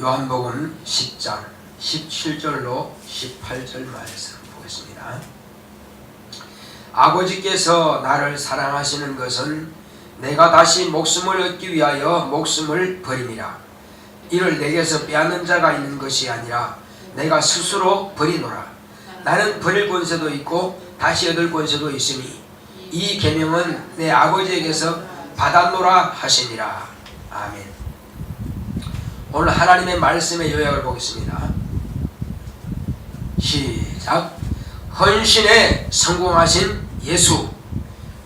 요한복음 10장 17절로 18절 말씀 보겠습니다. 아버지께서 나를 사랑하시는 것은 내가 다시 목숨을 얻기 위하여 목숨을 버림이라. 이를 내게서 빼앗는 자가 있는 것이 아니라 내가 스스로 버리노라. 나는 버릴 권세도 있고 다시 얻을 권세도 있으니 이 계명은 내 아버지에게서 받았노라 하시니라. 아멘. 오늘 하나님의 말씀의 요약을 보겠습니다. 시작. 헌신에 성공하신 예수,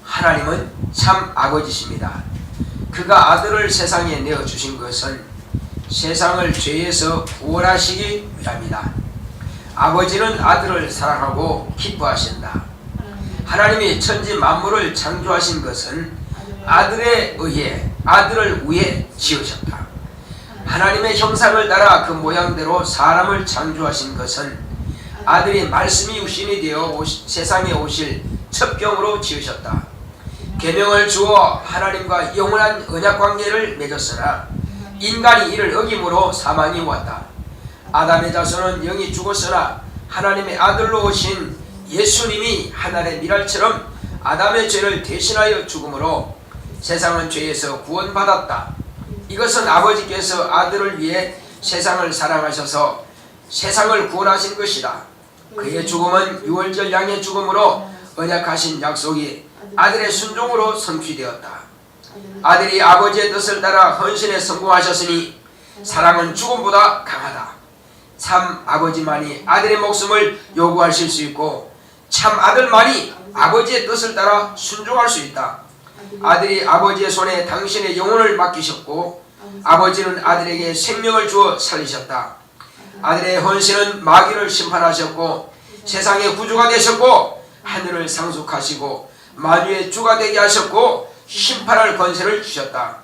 하나님은 참 아버지십니다. 그가 아들을 세상에 내어주신 것은 세상을 죄에서 구원하시기 위함이다. 아버지는 아들을 사랑하고 기뻐하신다. 하나님이 천지 만물을 창조하신 것은 아들에 의해 아들을 위해 지으셨다. 하나님의 형상을 따라 그 모양대로 사람을 창조하신 것은 아들이 말씀이 육신이 되어 세상에 오실 첩경으로 지으셨다. 계명을 주어 하나님과 영원한 언약관계를 맺었으나 인간이 이를 어김으로 사망이 왔다. 아담의 자손은 영이 죽었으나 하나님의 아들로 오신 예수님이 하늘의 미랄처럼 아담의 죄를 대신하여 죽음으로 세상은 죄에서 구원받았다. 이것은 아버지께서 아들을 위해 세상을 사랑하셔서 세상을 구원하신 것이다. 그의 죽음은 유월절 양의 죽음으로 언약하신 약속이 아들의 순종으로 성취되었다. 아들이 아버지의 뜻을 따라 헌신에 성공하셨으니 사랑은 죽음보다 강하다. 참 아버지만이 아들의 목숨을 요구하실 수 있고 참 아들만이 아버지의 뜻을 따라 순종할 수 있다. 아들이 아버지의 손에 당신의 영혼을 맡기셨고 아버지는 아들에게 생명을 주어 살리셨다. 아들의 헌신은 마귀를 심판하셨고 세상의 구주가 되셨고 하늘을 상속하시고 만유의 주가 되게 하셨고 심판할 권세를 주셨다.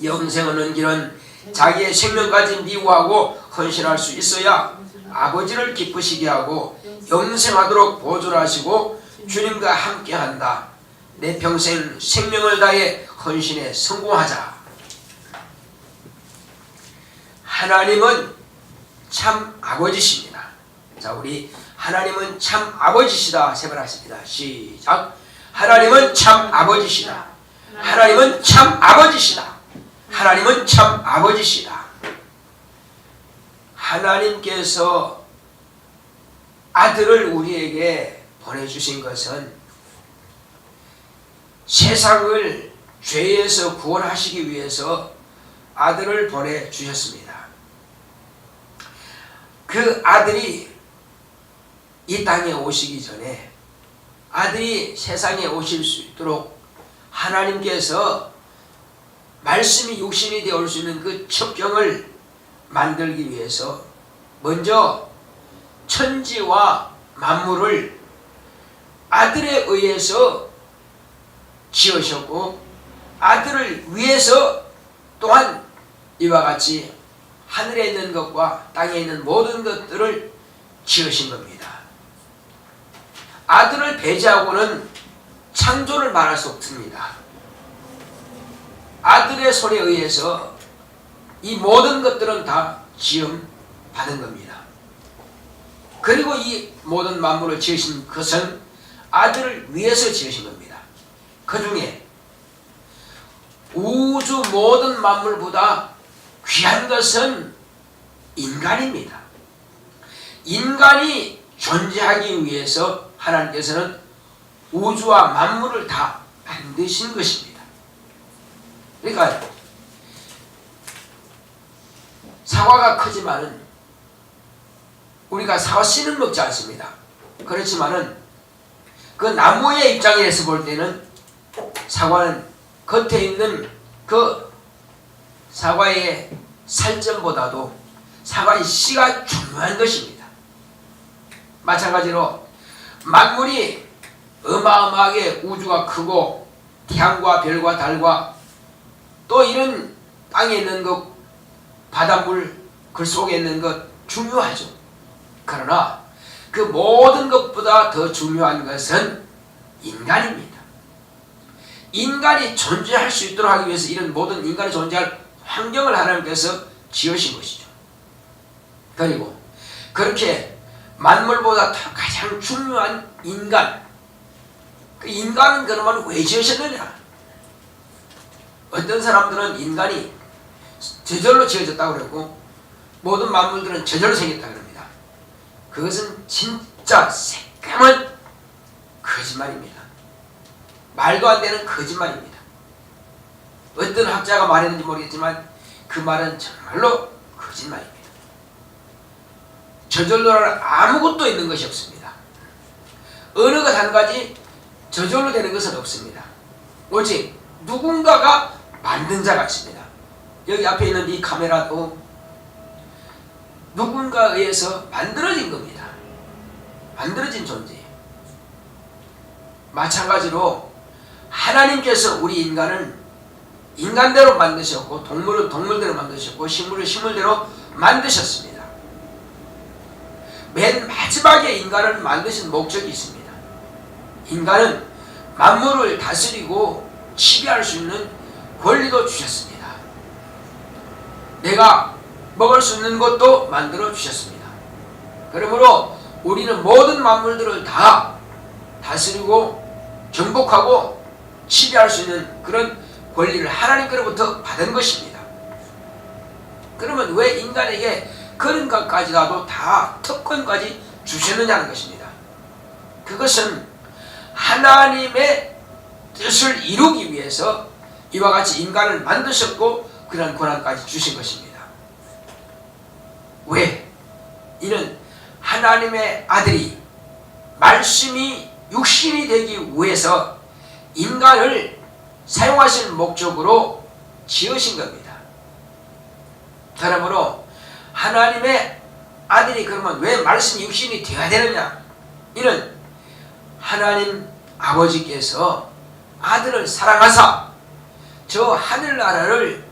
영생을 얻는 길은 자기의 생명까지 미워하고 헌신할 수 있어야 아버지를 기쁘시게 하고 영생하도록 보존하시고 주님과 함께한다. 내 평생 생명을 다해 헌신에 성공하자. 하나님은 참 아버지십니다. 자, 우리 하나님은 참 아버지시다 세 번 하십니다. 시작. 하나님은 참 아버지시다. 하나님은 참 아버지시다. 하나님은 참 아버지시다. 하나님께서 아들을 우리에게 보내주신 것은 세상을 죄에서 구원하시기 위해서 아들을 보내주셨습니다. 그 아들이 이 땅에 오시기 전에 아들이 세상에 오실 수 있도록 하나님께서 말씀이 육신이 되어 올 수 있는 그 첩경을 만들기 위해서 먼저 천지와 만물을 아들에 의해서 지으셨고 아들을 위해서 또한 이와 같이 하늘에 있는 것과 땅에 있는 모든 것들을 지으신 겁니다. 아들을 배제하고는 창조를 말할 수 없습니다. 아들의 손에 의해서 이 모든 것들은 다 지음 받은 겁니다. 그리고 이 모든 만물을 지으신 것은 아들을 위해서 지으신 겁니다. 그 중에 우주 모든 만물보다 귀한 것은 인간입니다. 인간이 존재하기 위해서 하나님께서는 우주와 만물을 다 만드신 것입니다. 그러니까 사과가 크지만은 우리가 사과 씨는 먹지 않습니다. 그렇지만은 그 나무의 입장에서 볼 때는 사과는 겉에 있는 그 사과의 살점보다도 사과의 씨가 중요한 것입니다. 마찬가지로 만물이 어마어마하게 우주가 크고 태양과 별과 달과 또 이런 땅에 있는 것, 바닷물 그 속에 있는 것 중요하죠. 그러나 그 모든 것보다 더 중요한 것은 인간입니다. 인간이 존재할 수 있도록 하기 위해서 이런 모든 인간이 존재할 환경을 하나님께서 지으신 것이죠. 그리고 그렇게 만물보다 가장 중요한 인간, 그 인간은 그러면 왜 지으셨느냐? 어떤 사람들은 인간이 저절로 지어졌다고 그러고 모든 만물들은 저절로 생겼다고 그럽니다. 그것은 진짜 새까만 거짓말입니다. 말도 안 되는 거짓말입니다. 어떤 학자가 말했는지 모르겠지만 그 말은 정말로 거짓말입니다. 저절로는 아무것도 있는 것이 없습니다. 어느 것 한 가지 저절로 되는 것은 없습니다. 오직 누군가가 만든 자가 있습니다. 여기 앞에 있는 이 카메라도 누군가에 의해서 만들어진 겁니다. 만들어진 존재예요. 마찬가지로 하나님께서 우리 인간은 인간대로 만드셨고 동물은 동물대로 만드셨고 식물은 식물대로 만드셨습니다. 맨 마지막에 인간을 만드신 목적이 있습니다. 인간은 만물을 다스리고 지배할 수 있는 권리도 주셨습니다. 내가 먹을 수 있는 것도 만들어 주셨습니다. 그러므로 우리는 모든 만물들을 다 다스리고 정복하고 지배할 수 있는 그런 권리를 하나님께로부터 받은 것입니다. 그러면 왜 인간에게 그런 것까지라도 다 특권까지 주셨느냐는 것입니다. 그것은 하나님의 뜻을 이루기 위해서 이와 같이 인간을 만드셨고 그런 권한까지 주신 것입니다. 왜? 이는 하나님의 아들이 말씀이 육신이 되기 위해서 인간을 사용하실 목적으로 지으신 겁니다. 그러므로 하나님의 아들이 그러면 왜 말씀이 육신이 되어야 되느냐? 이는 하나님 아버지께서 아들을 사랑하사 저 하늘나라를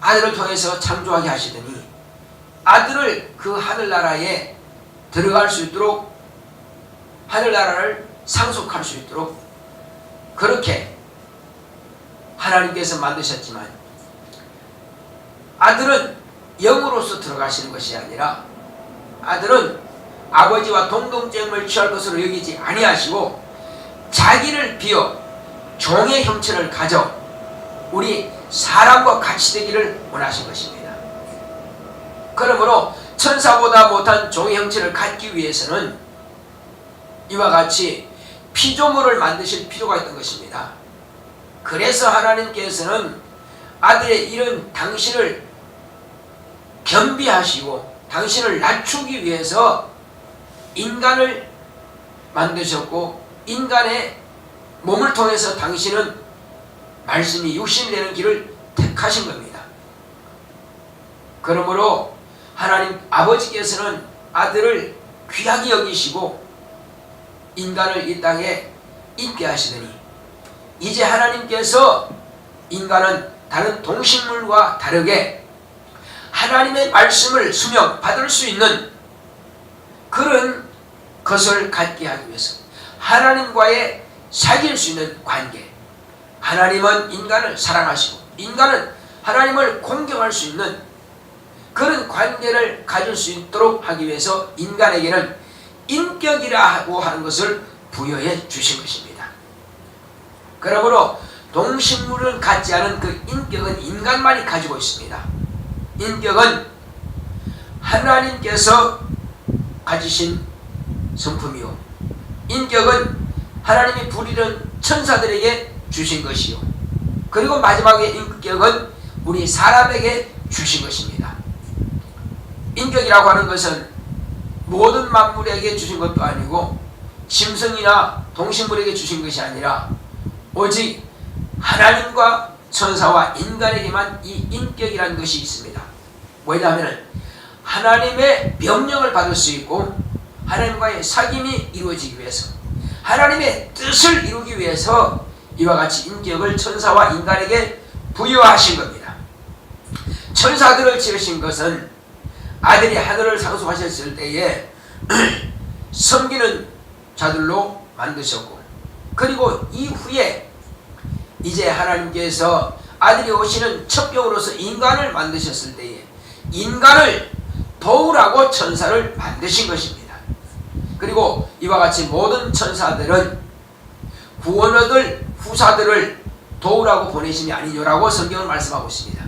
아들을 통해서 창조하게 하시더니 아들을 그 하늘나라에 들어갈 수 있도록 하늘나라를 상속할 수 있도록 그렇게 하나님께서 만드셨지만 아들은 영으로서 들어가시는 것이 아니라 아들은 아버지와 동등점을 취할 것으로 여기지 아니하시고 자기를 비어 종의 형체를 가져 우리 사람과 같이 되기를 원하신 것입니다. 그러므로 천사보다 못한 종의 형체를 갖기 위해서는 이와 같이 피조물을 만드실 필요가 있던 것입니다. 그래서 하나님께서는 아들의 이런 당신을 겸비하시고 당신을 낮추기 위해서 인간을 만드셨고 인간의 몸을 통해서 당신은 말씀이 육신이 되는 길을 택하신 겁니다. 그러므로 하나님 아버지께서는 아들을 귀하게 여기시고 인간을 이 땅에 있게 하시더니 이제 하나님께서 인간은 다른 동식물과 다르게 하나님의 말씀을 수명받을 수 있는 그런 것을 갖게 하기 위해서 하나님과의 사귈 수 있는 관계, 하나님은 인간을 사랑하시고 인간은 하나님을 공경할 수 있는 그런 관계를 가질 수 있도록 하기 위해서 인간에게는 인격이라고 하는 것을 부여해 주신 것입니다. 그러므로 동식물은 갖지 않은 그 인격은 인간만이 가지고 있습니다. 인격은 하나님께서 가지신 성품이요 인격은 하나님이 부리는 천사들에게 주신 것이요 그리고 마지막에 인격은 우리 사람에게 주신 것입니다. 인격이라고 하는 것은 모든 만물에게 주신 것도 아니고 짐승이나 동식물에게 주신 것이 아니라 오직 하나님과 천사와 인간에게만 이 인격이라는 것이 있습니다. 왜냐하면 하나님의 명령을 받을 수 있고 하나님과의 사귐이 이루어지기 위해서 하나님의 뜻을 이루기 위해서 이와 같이 인격을 천사와 인간에게 부여하신 겁니다. 천사들을 지으신 것은 아들이 하늘을 상속하셨을 때에 섬기는 자들로 만드셨고 그리고 이후에 이제 하나님께서 아들이 오시는 첩경으로서 인간을 만드셨을 때에 인간을 도우라고 천사를 만드신 것입니다. 그리고 이와 같이 모든 천사들은 구원 얻을 후사들을 도우라고 보내심이 아니뇨라고 성경은 말씀하고 있습니다.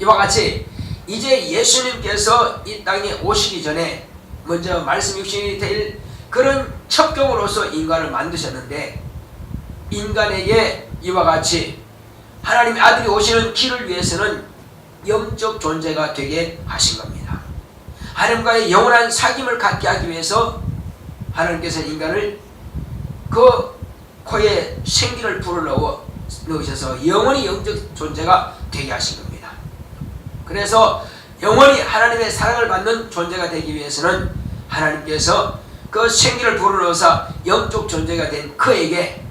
이와 같이 이제 예수님께서 이 땅에 오시기 전에 먼저 말씀 육신이 될 그런 첩경으로서 인간을 만드셨는데, 인간에게 이와 같이 하나님의 아들이 오시는 길을 위해서는 영적 존재가 되게 하신 겁니다. 하나님과의 영원한 사귐을 갖게 하기 위해서 하나님께서 인간을 그 코에 생기를 불어넣으셔서 영원히 영적 존재가 되게 하신 겁니다. 그래서 영원히 하나님의 사랑을 받는 존재가 되기 위해서는 하나님께서 그 생기를 불어넣어서 영적 존재가 된 그에게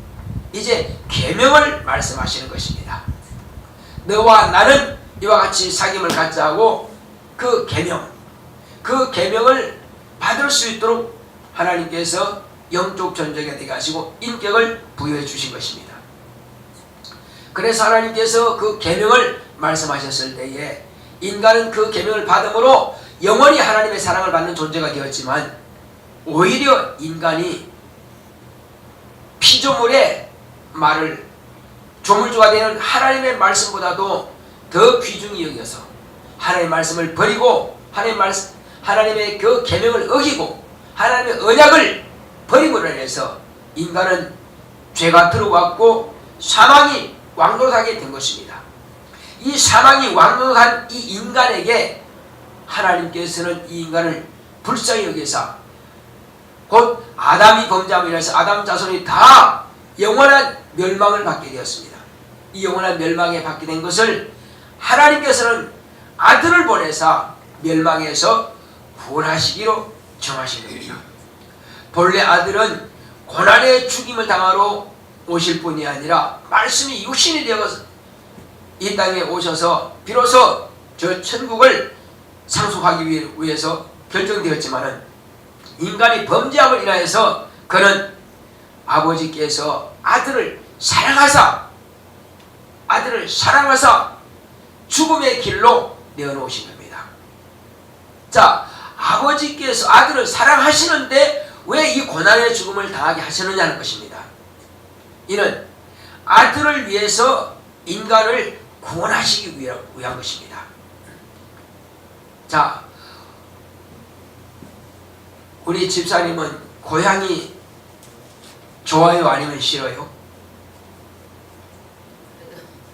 이제 계명을 말씀하시는 것입니다. 너와 나는 이와 같이 사귐을 갖자 하고 그 계명을 받을 수 있도록 하나님께서 영적 존재가 되게 하시고 인격을 부여해 주신 것입니다. 그래서 하나님께서 그 계명을 말씀하셨을 때에 인간은 그 계명을 받음으로 영원히 하나님의 사랑을 받는 존재가 되었지만, 오히려 인간이 피조물의 말을 조물주가 되는 하나님의 말씀보다도 더 귀중히 여겨서 하나님의 말씀을 버리고 하나님의 그 계명을 어기고 하나님의 언약을 버림으로 인해서 인간은 죄가 들어왔고 사망이 왕노릇하게 된 것입니다. 이 사망이 왕노릇한 이 인간에게 하나님께서는 이 인간을 불쌍히 여기사 곧 아담이 범죄함으로 인해서 아담 자손이 다 영원한 멸망을 받게 되었습니다. 이 영원한 멸망에 받게 된 것을 하나님께서는 아들을 보내사 멸망에서 구원하시기로 정하신 겁니다. 본래 아들은 고난의 죽임을 당하러 오실 뿐이 아니라 말씀이 육신이 되어서 이 땅에 오셔서 비로소 저 천국을 상속하기 위해서 결정되었지만은, 인간이 범죄함을 인하여서 그는 아버지께서 아들을 사랑하사 죽음의 길로 내어놓으신 겁니다. 자, 아버지께서 아들을 사랑하시는데 왜 이 고난의 죽음을 당하게 하시느냐는 것입니다. 이는 아들을 위해서 인간을 구원하시기 위한 것입니다. 자, 우리 집사님은 고향이 좋아요, 아니면 싫어요?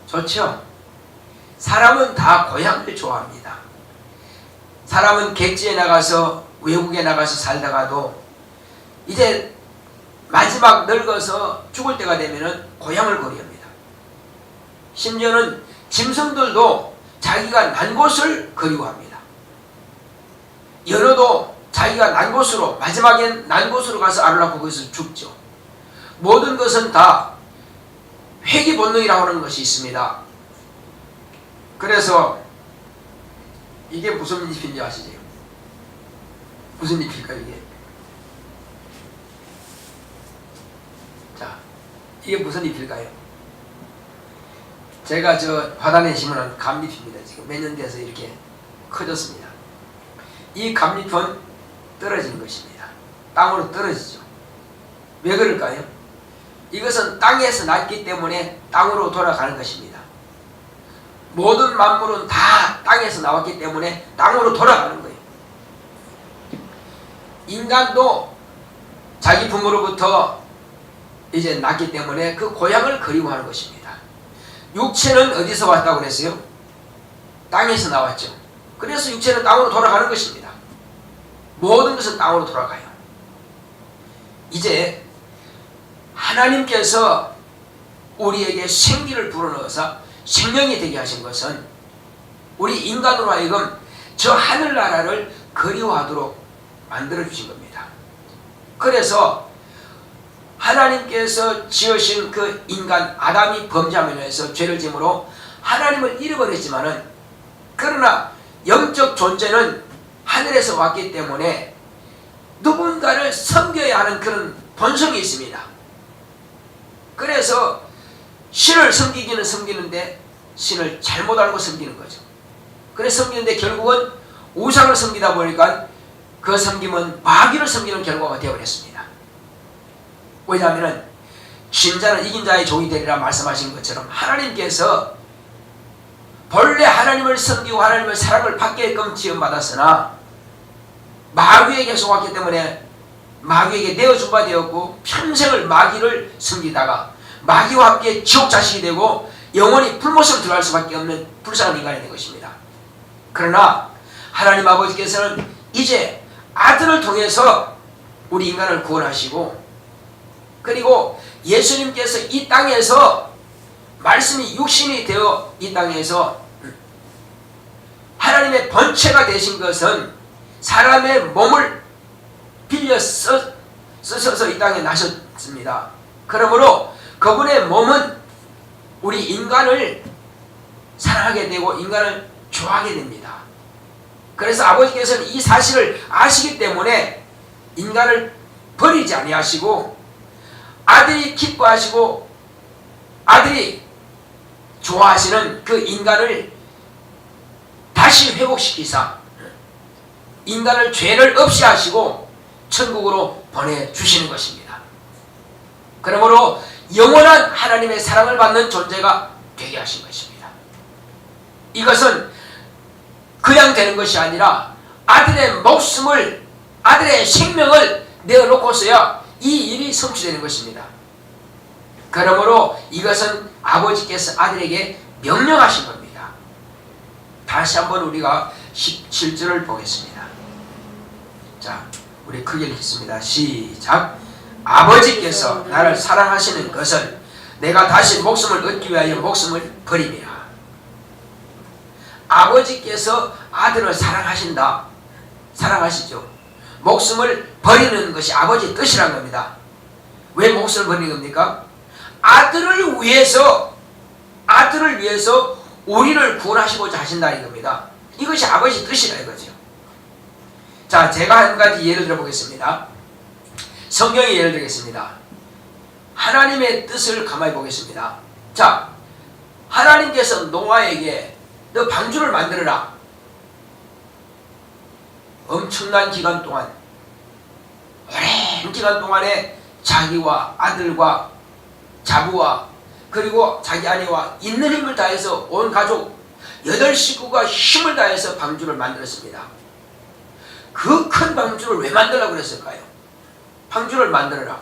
좋죠? 사람은 다 고향을 좋아합니다. 사람은 객지에 나가서 외국에 나가서 살다가도 이제 마지막 늙어서 죽을 때가 되면은 고향을 그리합니다. 심지어는 짐승들도 자기가 난 곳을 그리워합니다. 연어도 자기가 난 곳으로, 마지막엔 난 곳으로 가서 알을 낳고 거기서 죽죠. 모든 것은 다 회귀 본능이라고 하는 것이 있습니다. 그래서 이게 무슨 잎인지 아시죠? 무슨 잎일까요, 이게? 자, 이게 무슨 잎일까요? 제가 저 화단에 심은 감잎입니다. 지금 몇 년 돼서 이렇게 커졌습니다. 이 감잎은 떨어지는 것입니다. 땅으로 떨어지죠. 왜 그럴까요? 이것은 땅에서 났기 때문에 땅으로 돌아가는 것입니다. 모든 만물은 다 땅에서 나왔기 때문에 땅으로 돌아가는 거예요. 인간도 자기 부모로부터 이제 났기 때문에 그 고향을 그리워하는 것입니다. 육체는 어디서 왔다고 그랬어요? 땅에서 나왔죠. 그래서 육체는 땅으로 돌아가는 것입니다. 모든 것은 땅으로 돌아가요. 이제 하나님께서 우리에게 생기를 불어넣어서 생명이 되게 하신 것은 우리 인간으로 하여금 저 하늘나라를 그리워하도록 만들어주신 겁니다. 그래서 하나님께서 지으신 그 인간 아담이 범죄함으로 인해서 죄를 지음으로 하나님을 잃어버렸지만은, 그러나 영적 존재는 하늘에서 왔기 때문에 누군가를 섬겨야 하는 그런 본성이 있습니다. 그래서 신을 섬기기는 섬기는데 신을 잘못 알고 섬기는 거죠. 그래서 섬기는데 결국은 우상을 섬기다 보니까 그 섬김은 마귀를 섬기는 결과가 되어버렸습니다. 왜냐하면 신자는 이긴 자의 종이 되리라 말씀하신 것처럼 하나님께서 본래 하나님을 섬기고 하나님의 사랑을 받게끔 지원받았으나 마귀에게 속았기 때문에 마귀에게 내어준 바 되었고 평생을 마귀를 섬기다가 마귀와 함께 지옥 자식이 되고 영원히 불못으로 들어갈 수밖에 없는 불쌍한 인간이 된 것입니다. 그러나 하나님 아버지께서는 이제 아들을 통해서 우리 인간을 구원하시고 그리고 예수님께서 이 땅에서 말씀이 육신이 되어 이 땅에서 하나님의 본체가 되신 것은 사람의 몸을 빌려 쓰셔서 이 땅에 나셨습니다. 그러므로 그분의 몸은 우리 인간을 사랑하게 되고 인간을 좋아하게 됩니다. 그래서 아버지께서는 이 사실을 아시기 때문에 인간을 버리지 아니하시고 아들이 기뻐하시고 아들이 좋아하시는 그 인간을 다시 회복시키사 인간을 죄를 없이 하시고 천국으로 보내주시는 것입니다. 그러므로 영원한 하나님의 사랑을 받는 존재가 되게 하신 것입니다. 이것은 그냥 되는 것이 아니라 아들의 목숨을 아들의 생명을 내어놓고서야 이 일이 성취되는 것입니다. 그러므로 이것은 아버지께서 아들에게 명령하신 겁니다. 다시 한번 우리가 17절을 보겠습니다. 자, 우리 크게 읽겠습니다. 시작. 아버지께서 나를 사랑하시는 것은 내가 다시 목숨을 얻기 위하여 목숨을 버림이라. 아버지께서 아들을 사랑하신다. 사랑하시죠. 목숨을 버리는 것이 아버지의 뜻이란 겁니다. 왜 목숨을 버리는 겁니까? 아들을 위해서 우리를 구원하시고자 하신다는 겁니다. 이것이 아버지의 뜻이라 이거죠. 자, 제가 한 가지 예를 들어보겠습니다. 성경의 예를 들겠습니다. 하나님의 뜻을 가만히 보겠습니다. 자, 하나님께서 노아에게 너 방주를 만들어라. 엄청난 기간 동안, 오랜 기간 동안에 자기와 아들과 자부와 그리고 자기 아내와 있는 힘을 다해서 온 가족 8식구가 힘을 다해서 방주를 만들었습니다. 그 큰 방주를 왜 만들라고 그랬을까요? 방주를 만들어라.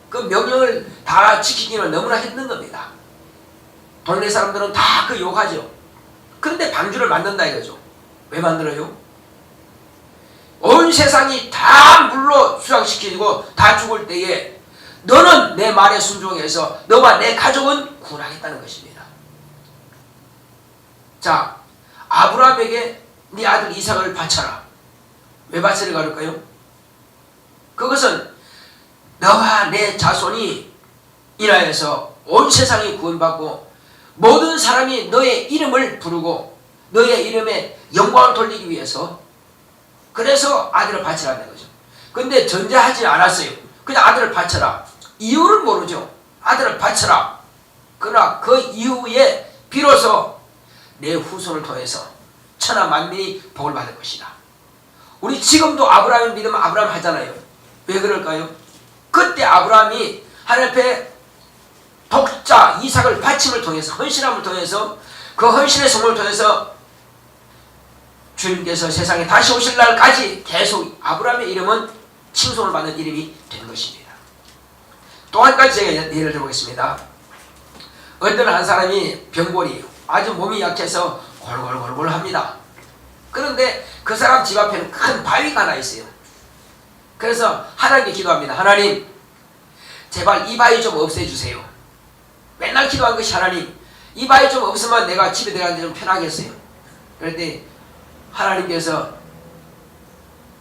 그 명령을 다 지키기는 너무나 힘든 겁니다. 동네 사람들은 다 그 욕하죠. 그런데 방주를 만든다 이거죠. 왜 만들어요? 온 세상이 다 물로 수상시키고 다 죽을 때에 너는 내 말에 순종해서 너와 내 가족은 구원하겠다는 것입니다. 자, 아브라함에게 네 아들 이삭을 바쳐라. 왜 바치려고 할까요? 그것은 너와 내 자손이 인하여서 온 세상이 구원받고 모든 사람이 너의 이름을 부르고 너의 이름에 영광을 돌리기 위해서 그래서 아들을 바치라는 거죠. 근데 전제하지 않았어요. 그냥 아들을 바쳐라. 이유를 모르죠. 아들을 바쳐라. 그러나 그 이후에 비로소 내 후손을 통해서 천하 만민이 복을 받을 것이다. 우리 지금도 아브라함을 믿으면 아브라함 하잖아요. 왜 그럴까요? 그때 아브라함이 하나님 앞에 독자 이삭을 바침을 통해서 헌신함을 통해서 그 헌신의 성공을 통해서 주님께서 세상에 다시 오실 날까지 계속 아브라함의 이름은 칭송을 받는 이름이 된 것입니다. 또 한 가지 제가 예를 들어보겠습니다. 어떤 한 사람이 병골이 아주 몸이 약해서 골골골골 합니다. 그런데 그 사람 집 앞에는 큰 바위가 하나 있어요. 그래서 하나님께 기도합니다. 하나님, 제발 이 바위 좀 없애주세요. 맨날 기도한 것이 하나님, 이 바위 좀 없으면 내가 집에 들어가는데 좀 편하겠어요. 그런데 하나님께서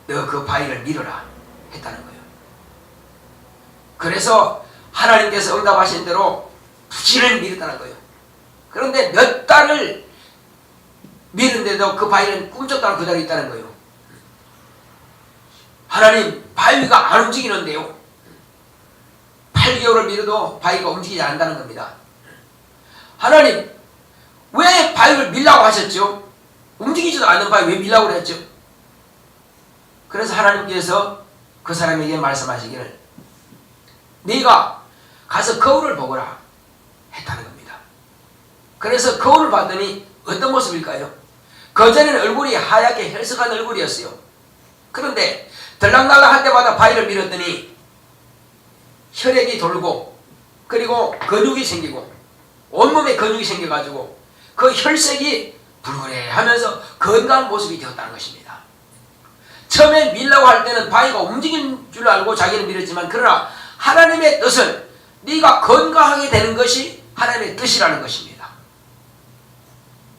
너 그 바위를 밀어라 했다는 거예요. 그래서 하나님께서 응답하신 대로 부지런히 밀었다는 거예요. 그런데 몇 달을 미는데도 그 바위는 꿈쩍도 그 자리에 있다는 거예요. 하나님, 바위가 안 움직이는데요. 8개월을 밀어도 바위가 움직이지 않는다는 겁니다. 하나님, 왜 바위를 밀라고 하셨죠? 움직이지도 않는 바에 왜 밀라고 그랬죠? 그래서 하나님께서 그 사람에게 말씀하시기를 네가 가서 거울을 보거라 했다는 겁니다. 그래서 거울을 봤더니 어떤 모습일까요? 그전에는 얼굴이 하얗게 헬쓱한 얼굴이었어요. 그런데 들락날락 할 때마다 바위를 밀었더니 혈액이 돌고 그리고 근육이 생기고 온몸에 근육이 생겨가지고 그 혈색이 불그레하면서 건강한 모습이 되었다는 것입니다. 처음에 밀라고 할 때는 바위가 움직인 줄 알고 자기는 밀었지만 그러나 하나님의 뜻은 네가 건강하게 되는 것이 하나님의 뜻이라는 것입니다.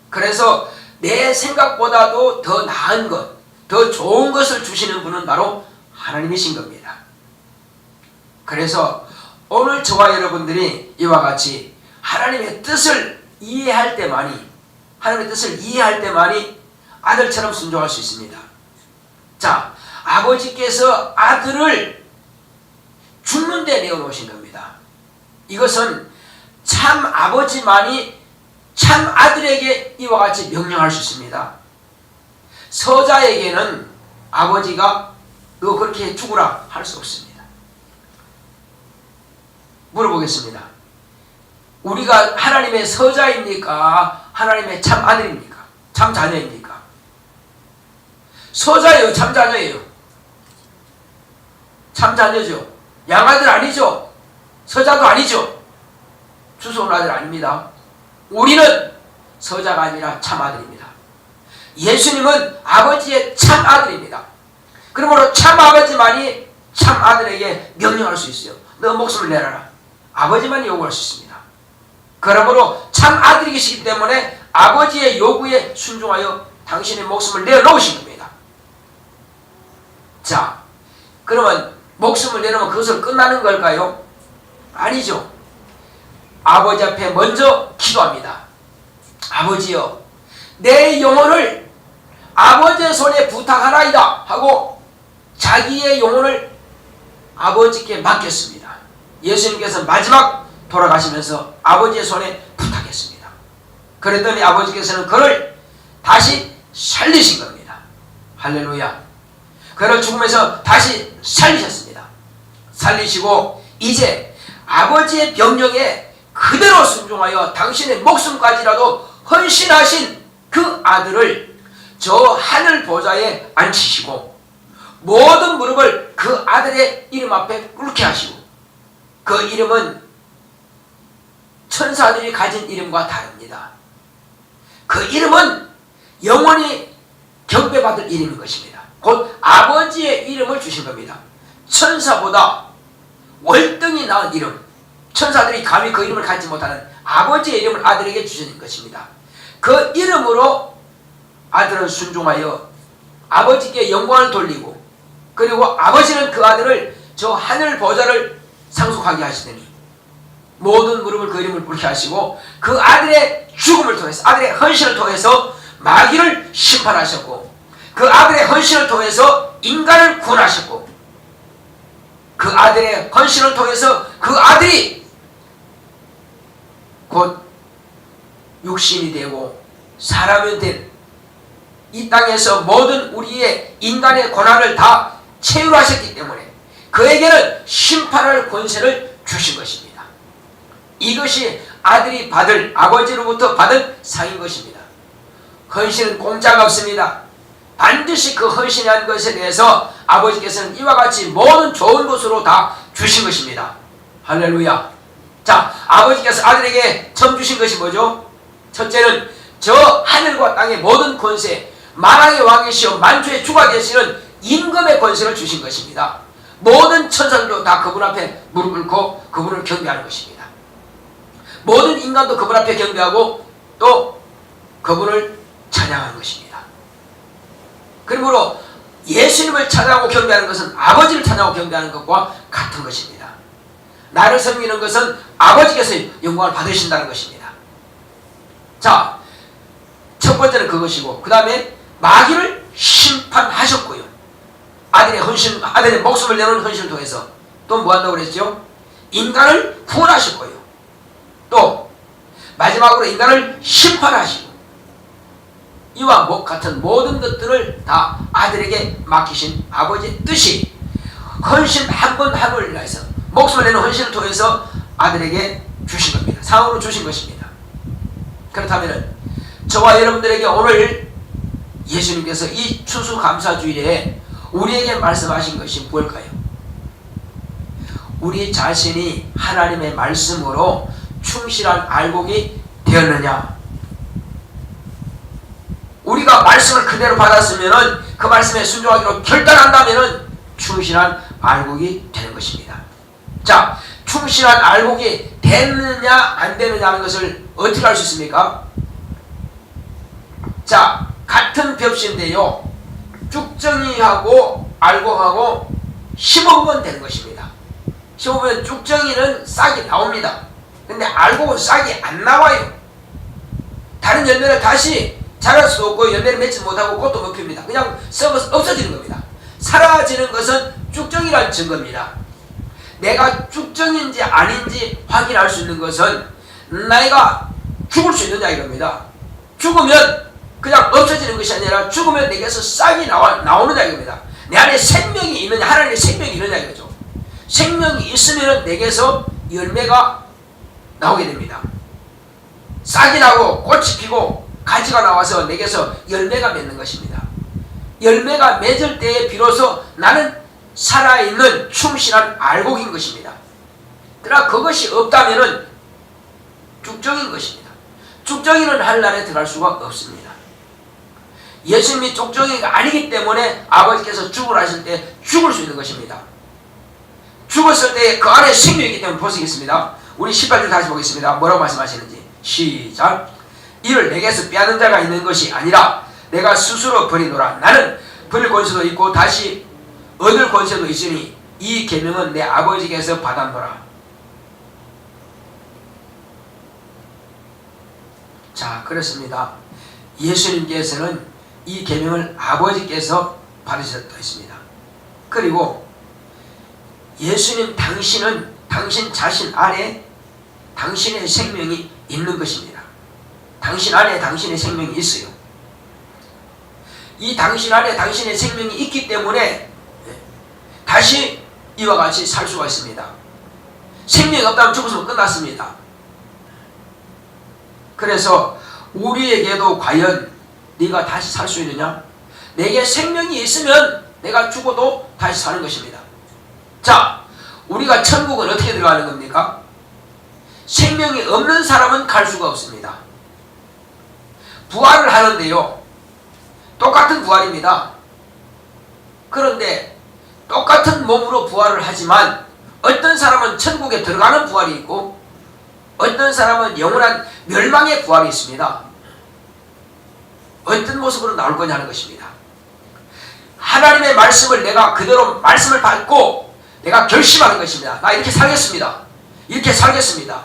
그래서 내 생각보다도 더 나은 것, 더 좋은 것을 주시는 분은 바로 하나님이신 겁니다. 그래서 오늘 저와 여러분들이 이와 같이 하나님의 뜻을 이해할 때만이 아들처럼 순종할 수 있습니다. 자, 아버지께서 아들을 죽는 데 내어놓으신 겁니다. 이것은 참 아버지만이 참 아들에게 이와 같이 명령할 수 있습니다. 서자에게는 아버지가 너 그렇게 죽으라 할 수 없습니다. 물어보겠습니다. 우리가 하나님의 서자입니까? 하나님의 참 아들입니까? 참 자녀입니까? 서자예요? 참 자녀예요? 참 자녀죠. 양아들 아니죠? 서자도 아니죠? 주워온 아들 아닙니다. 우리는 서자가 아니라 참 아들입니다. 예수님은 아버지의 참 아들입니다. 그러므로 참 아버지만이 참 아들에게 명령할 수 있어요. 너 목숨을 내놔라. 아버지만 요구할 수 있습니다. 그러므로 참 아들이시기 때문에 아버지의 요구에 순종하여 당신의 목숨을 내어놓으신 겁니다. 자, 그러면 목숨을 내놓으면 그것을 끝나는 걸까요? 아니죠. 아버지 앞에 먼저 기도합니다. 아버지여, 내 영혼을 아버지의 손에 부탁하나이다 하고 자기의 영혼을 아버지께 맡겼습니다. 예수님께서 마지막 돌아가시면서 아버지의 손에 부탁했습니다. 그랬더니 아버지께서는 그를 다시 살리신 겁니다. 할렐루야. 그를 죽음에서 다시 살리셨습니다. 살리시고 이제 아버지의 명령에 그대로 순종하여 당신의 목숨까지라도 헌신하신 그 아들을 저 하늘 보좌에 앉히시고 모든 무릎을 그 아들의 이름 앞에 꿇게 하시고 그 이름은 천사들이 가진 이름과 다릅니다. 그 이름은 영원히 경배받을 이름인 것입니다. 곧 아버지의 이름을 주신 겁니다. 천사보다 월등히 나은 이름, 천사들이 감히 그 이름을 갖지 못하는 아버지의 이름을 아들에게 주신 것입니다. 그 이름으로 아들은 순종하여 아버지께 영광을 돌리고 그리고 아버지는 그 아들을 저 하늘 보좌를 상속하게 하시더니 모든 무릎을 그 이름을 꿇게 하시고 그 아들의 죽음을 통해서 아들의 헌신을 통해서 마귀를 심판하셨고 그 아들의 헌신을 통해서 인간을 구원하셨고 그 아들의 헌신을 통해서 그 아들이 곧 육신이 되고 사람이 된 이 땅에서 모든 우리의 인간의 고난을 다 체휼하셨기 때문에 그에게는 심판할 권세를 주신 것입니다. 이것이 아들이 받을 아버지로부터 받은 상인 것입니다. 헌신은 공짜가 없습니다. 반드시 그 헌신한 것에 대해서 아버지께서는 이와 같이 모든 좋은 것으로 다 주신 것입니다. 할렐루야. 자, 아버지께서 아들에게 처음 주신 것이 뭐죠? 첫째는 저 하늘과 땅의 모든 권세, 만왕의 왕이시여 만주의 주가 되시는 임금의 권세를 주신 것입니다. 모든 천사들도 다 그분 앞에 무릎 꿇고 그분을 경배하는 것입니다. 모든 인간도 그분 앞에 경배하고 또 그분을 찬양하는 것입니다. 그러므로 예수님을 찬양하고 경배하는 것은 아버지를 찬양하고 경배하는 것과 같은 것입니다. 나를 섬기는 것은 아버지께서 영광을 받으신다는 것입니다. 자, 첫 번째는 그것이고 그 다음에 마귀를 심판하셨고요. 아들의 목숨을 내놓은 헌신을 통해서 또 뭐 한다고 그랬죠? 인간을 구원하셨고요. 또 마지막으로 인간을 심판하시고 이와 같은 모든 것들을 다 아들에게 맡기신 아버지의 뜻이 헌신 한 번 한 번을 위해서 목숨을 내는 헌신을 통해서 아들에게 주신 겁니다. 상으로 주신 것입니다. 그렇다면 저와 여러분들에게 오늘 예수님께서 이 추수감사주일에 우리에게 말씀하신 것이 무엇일까요? 우리 자신이 하나님의 말씀으로 충실한 알곡이 되었느냐? 우리가 말씀을 그대로 받았으면 그 말씀에 순종하기로 결단한다면 충실한 알곡이 되는 것입니다. 자, 충실한 알곡이 됐느냐 안 되느냐 하는 것을 어떻게 알 수 있습니까? 자, 같은 벽신데요, 쭉정이하고 알곡하고 심어보면 되는 것입니다. 심어보면 쭉정이는 싹이 나옵니다. 근데 알곡은 싹이 안 나와요. 다른 열매를 다시 자랄 수도 없고 열매를 맺지 못하고 꽃도 못 핍니다. 그냥 썩어서 없어지는 겁니다. 사라지는 것은 쭉정이라는 증거입니다. 내가 쭉정인지 아닌지 확인할 수 있는 것은 내가 죽을 수 있느냐 이겁니다. 죽으면 그냥 없어지는 것이 아니라 죽으면 내게서 싹이 나오느냐 이겁니다. 내 안에 생명이 있느냐, 하나님의 생명이 있느냐 이거죠. 생명이 있으면 내게서 열매가 나오게 됩니다. 싹이 나고 꽃이 피고 가지가 나와서 내게서 열매가 맺는 것입니다. 열매가 맺을 때에 비로소 나는 살아있는 충실한 알곡인 것입니다. 그러나 그것이 없다면 쭉정인 것입니다. 쭉정이는 하늘나라에 들어갈 수가 없습니다. 예수님이 쭉정이가 아니기 때문에 아버지께서 죽으라실 때 죽을 수 있는 것입니다. 죽었을 때 그 안에 생명이기 때문에 보시겠습니다. 우리 18절 다시 보겠습니다. 뭐라고 말씀하시는지 시작. 이를 내게서 빼앗는 자가 있는 것이 아니라 내가 스스로 버리노라. 나는 버릴 권세도 있고 다시 얻을 권세도 있으니 이 계명은 내 아버지께서 받았노라. 자, 그렇습니다. 예수님께서는 이 계명을 아버지께서 받으셨다 했습니다. 그리고 예수님 당신은 당신 자신 안에 당신의 생명이 있는 것입니다. 당신 안에 당신의 생명이 있어요. 이 당신 안에 당신의 생명이 있기 때문에 다시 이와 같이 살 수가 있습니다. 생명이 없다면 죽었으면 끝났습니다. 그래서 우리에게도 과연 네가 다시 살 수 있느냐? 내게 생명이 있으면 내가 죽어도 다시 사는 것입니다. 자, 우리가 천국은 어떻게 들어가는 겁니까? 생명이 없는 사람은 갈 수가 없습니다. 부활을 하는데요, 똑같은 부활입니다. 그런데 똑같은 몸으로 부활을 하지만 어떤 사람은 천국에 들어가는 부활이 있고 어떤 사람은 영원한 멸망의 부활이 있습니다. 어떤 모습으로 나올 거냐 하는 것입니다. 하나님의 말씀을 내가 그대로 말씀을 받고 내가 결심하는 것입니다. 나 이렇게 살겠습니다. 이렇게 살겠습니다.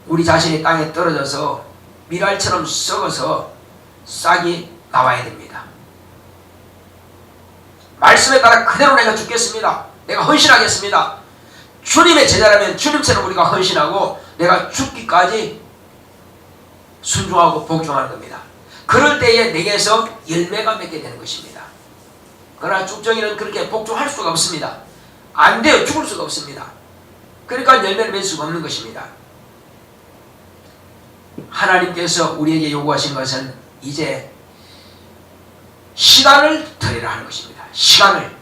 우리 자신이 땅에 떨어져서 밀알처럼 썩어서 싹이 나와야 됩니다. 말씀에 따라 그대로 내가 죽겠습니다. 내가 헌신하겠습니다. 주님의 제자라면 주님처럼 우리가 헌신하고 내가 죽기까지 순종하고 복종하는 겁니다. 그럴 때에 내게서 열매가 맺게 되는 것입니다. 그러나 쭉정이는 그렇게 복종할 수가 없습니다. 안 돼요. 죽을 수가 없습니다. 그러니까 열매를 맺을 수가 없는 것입니다. 하나님께서 우리에게 요구하신 것은 이제 시간을 드리라 하는 것입니다. 시간을.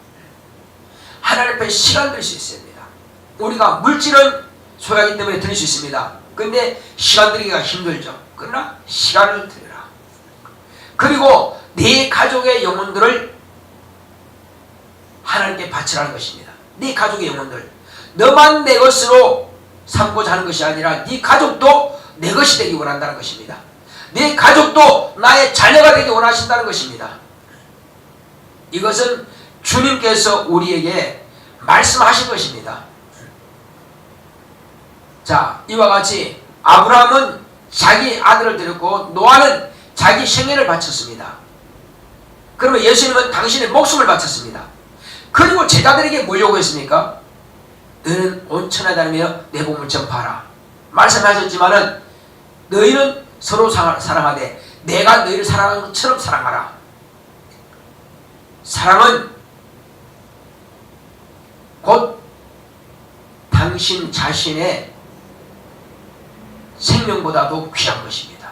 하나님 앞에 시간 드릴 수 있어야 됩니다. 우리가 물질은 소유하기 때문에 드릴 수 있습니다. 근데 시간 드리기가 힘들죠. 그러나 시간을 드리라. 그리고 네 가족의 영혼들을 하나님께 바치라는 것입니다. 네 가족의 영혼들. 너만 내 것으로 삼고자 하는 것이 아니라 네 가족도 내 것이 되기 원한다는 것입니다. 네 가족도 나의 자녀가 되기 원하신다는 것입니다. 이것은 주님께서 우리에게 말씀하신 것입니다. 자, 이와 같이 아브라함은 자기 아들을 드렸고 노아는 자기 생애를 바쳤습니다. 그러면 예수님은 당신의 목숨을 바쳤습니다. 그리고 제자들에게 뭘 요구했습니까? 너는 온 천하에 다니며 내 복음을 전파하라. 말씀하셨지만은 너희는 서로 사랑하되 내가 너희를 사랑하는 것처럼 사랑하라. 사랑은 곧 당신 자신의 생명보다도 귀한 것입니다.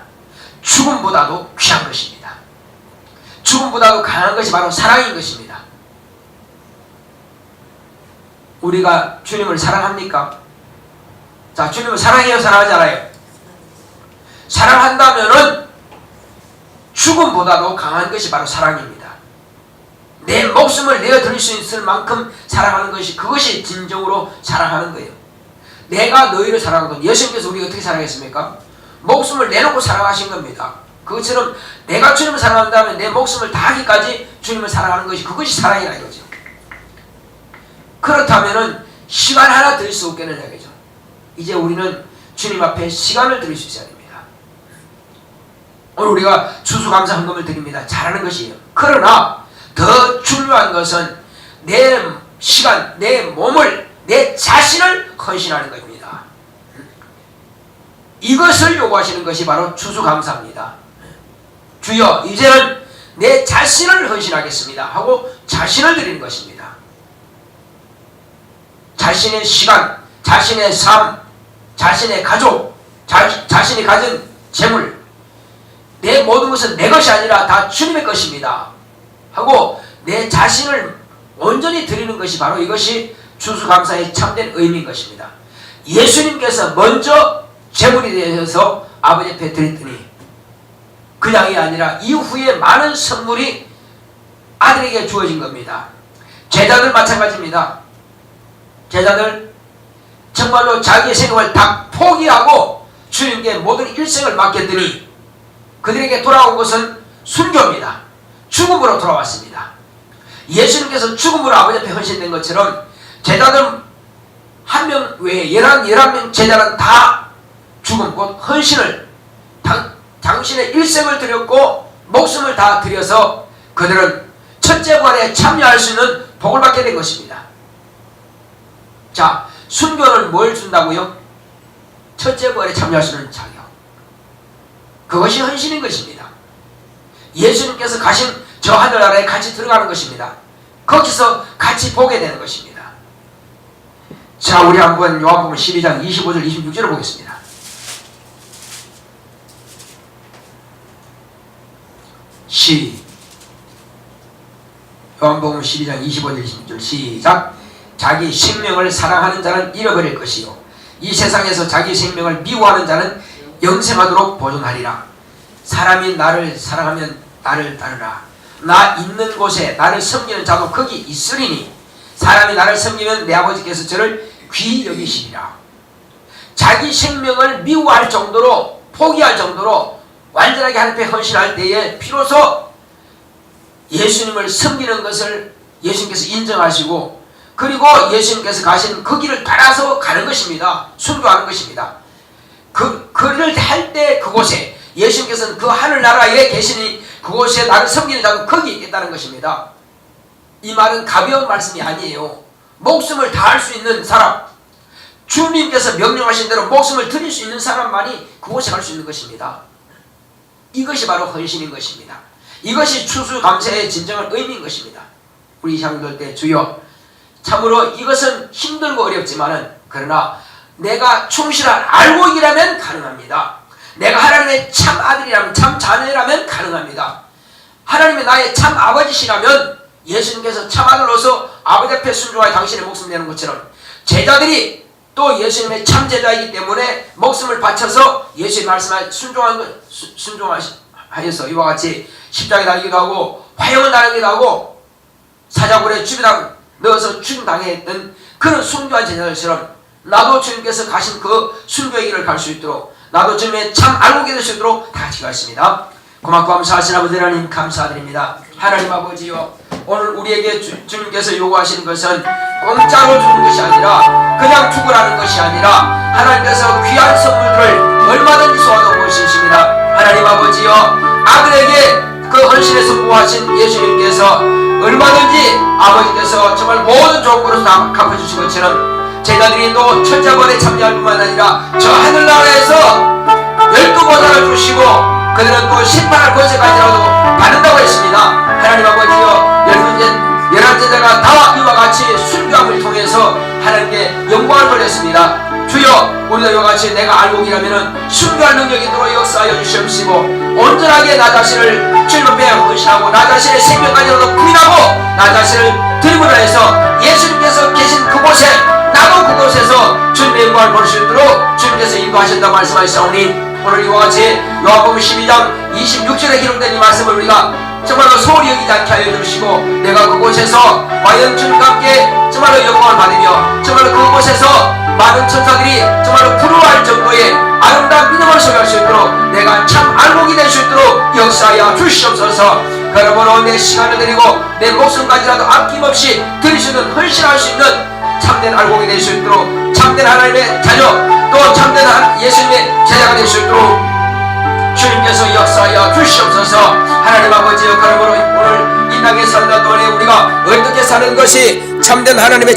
죽음보다도 귀한 것입니다. 죽음보다도 강한 것이 바로 사랑인 것입니다. 우리가 주님을 사랑합니까? 자, 주님을 사랑해요, 사랑하지 않아요? 사랑한다면은 죽음보다도 강한 것이 바로 사랑입니다. 내 목숨을 내어드릴 수 있을 만큼 사랑하는 것이, 그것이 진정으로 사랑하는 거예요. 내가 너희를 사랑하거든. 예수님께서 우리 어떻게 사랑했습니까? 목숨을 내놓고 사랑하신 겁니다. 그것처럼 내가 주님을 사랑한다면 내 목숨을 다하기까지 주님을 사랑하는 것이, 그것이 사랑이라 이거죠. 그렇다면은 시간 하나 드릴 수 없겠느냐 이거죠. 이제 우리는 주님 앞에 시간을 드릴 수 있어야 됩니다. 오늘 우리가 추수감사헌금을 드립니다. 잘하는 것이에요. 그러나 더 중요한 것은 내 시간, 내 몸을, 내 자신을 헌신하는 것입니다. 이것을 요구하시는 것이 바로 추수감사입니다. 주여, 이제는 내 자신을 헌신하겠습니다 하고 자신을 드리는 것입니다. 자신의 시간, 자신의 삶, 자신의 가족, 자신이 가진 재물, 내 모든 것은 내 것이 아니라 다 주님의 것입니다 하고 내 자신을 온전히 드리는 것이 바로 이것이 추수감사의 참된 의미인 것입니다. 예수님께서 먼저 제물이 되어서 아버지 앞에 드렸더니 그냥이 아니라 이후에 많은 선물이 아들에게 주어진 겁니다. 제자들 마찬가지입니다. 제자들 정말로 자기의 생각을 다 포기하고 주님께 모든 일생을 맡겼더니 그들에게 돌아온 것은 순교입니다. 죽음으로 돌아왔습니다. 예수님께서 죽음으로 아버지 앞에 헌신된 것처럼 제자들 한 명 외에 11명 제자는 다 죽음, 곧 헌신을, 당신의 일생을 드렸고 목숨을 다 드려서 그들은 첫째 부활에 참여할 수 있는 복을 받게 된 것입니다. 자, 순교는 뭘 준다고요? 첫째 부활에 참여할 수 있는 자격. 그것이 헌신인 것입니다. 예수님께서 가신 저 하늘나라에 같이 들어가는 것입니다. 거기서 같이 보게 되는 것입니다. 자, 우리 한번 요한복음 12장 25절 26절을 보겠습니다. 요한복음 12장 25절 26절 시작. 자기 생명을 사랑하는 자는 잃어버릴 것이요 이 세상에서 자기 생명을 미워하는 자는 영생하도록 보존하리라. 사람이 나를 사랑하면 나를 따르라. 나 있는 곳에 나를 섬기는 자도 거기 있으리니 사람이 나를 섬기면 내 아버지께서 저를 귀히 여기시리라. 자기 생명을 미워할 정도로, 포기할 정도로 완전하게 하나님 앞에 헌신할 때에 비로소 예수님을 섬기는 것을 예수님께서 인정하시고, 그리고 예수님께서 가신 그 길을 따라서 가는 것입니다. 순교하는 것입니다. 그를 할 때 그곳에 예수님께서는 그 하늘나라에 계시니 그곳에 나를 섬기는 자가 거기 있겠다는 것입니다. 이 말은 가벼운 말씀이 아니에요. 목숨을 다할 수 있는 사람, 주님께서 명령하신 대로 목숨을 드릴 수 있는 사람만이 그곳에 갈 수 있는 것입니다. 이것이 바로 헌신인 것입니다. 이것이 추수감사의 진정한 의미인 것입니다. 우리 향들 때 주여, 참으로 이것은 힘들고 어렵지만은 그러나 내가 충실한 알고이라면 가능합니다. 내가 하나님의 참 아들이라면, 참 자녀라면 가능합니다. 하나님이 나의 참 아버지시라면 예수님께서 참 아들로서 아버지 앞에 순종하여 당신의 목숨을 내는 것처럼 제자들이 또 예수님의 참 제자이기 때문에 목숨을 바쳐서 예수님 말씀에 순종하여서 이와 같이 십자가에 달리기도 하고 화형을 당하기도 하고 사자굴에 죽이다 넣어서 죽임당했던 그런 순교한 제자들처럼 나도 주님께서 가신 그 순교의 길을 갈 수 있도록, 나도 주님의 참 알고 될 수 있도록 다 같이 가겠습니다. 고맙고 감사하신 아버지 하나님 감사드립니다. 하나님 아버지요, 오늘 우리에게 주님께서 요구하시는 것은 공짜로 주는 것이 아니라, 그냥 죽으라는 것이 아니라 하나님께서 귀한 선물들을 얼마든지 쏘아놓고 계십니다. 하나님 아버지요, 아들에게 그 헌신에서 구하신 예수님께서 얼마든지 아버지께서 정말 모든 좋은 것으로 다 갚아주신 것처럼 제자들이 또 첫째 부활에 참여할 뿐만 아니라 저 하늘나라에서 12보좌를 주시고 그들은 또 심판할 것까지라도 받는다고 했습니다. 하나님 아버지여, 열한 제자가 다와 이와 같이 순교함을 통해서 하나님께 영광을 돌렸습니다. 주여, 우리도 이와 같이 내가 알곡이라면 순교할 능력이 있도록 역사하여 주시옵시고, 온전하게 나 자신을 주님 앞에 헌신하고 나 자신의 생명까지라도 부인하고 나 자신을 드림으로 해서 예수님께서 계신 그곳에 나도 그곳에서 주님의 영광을 볼 수 있도록 주님께서 인도하신다고 말씀하시오니, 오늘 이와 같이 요한복음 12장 26절에 기록된 이 말씀을 우리가 정말로 소홀히 여기지 않게 하여 주시고, 내가 그곳에서 과연 주님과 함께 정말로 영광을 받으며 정말로 그곳에서 많은 천사들이 정말로 부러워할 정도의 아름다운 믿음을 소유할 수 있도록 내가 참 알곡이 될 수 있도록 역사하여 주시옵소서. 그러므로 내 시간을 드리고 내 목숨까지라도 아낌없이 드릴 수 있는, 헌신할 수 있는 참된 알곡이 될 수 있도록, 참된 하나님의 자녀, 또 참된 예수님의 제자가 될 수 있도록 주님께서 역사하여 주시옵소서. 하나님 아버지여, 그러므로 오늘 이 땅에 살다 동안에 우리가 어떻게 사는 것이 참된 하나님의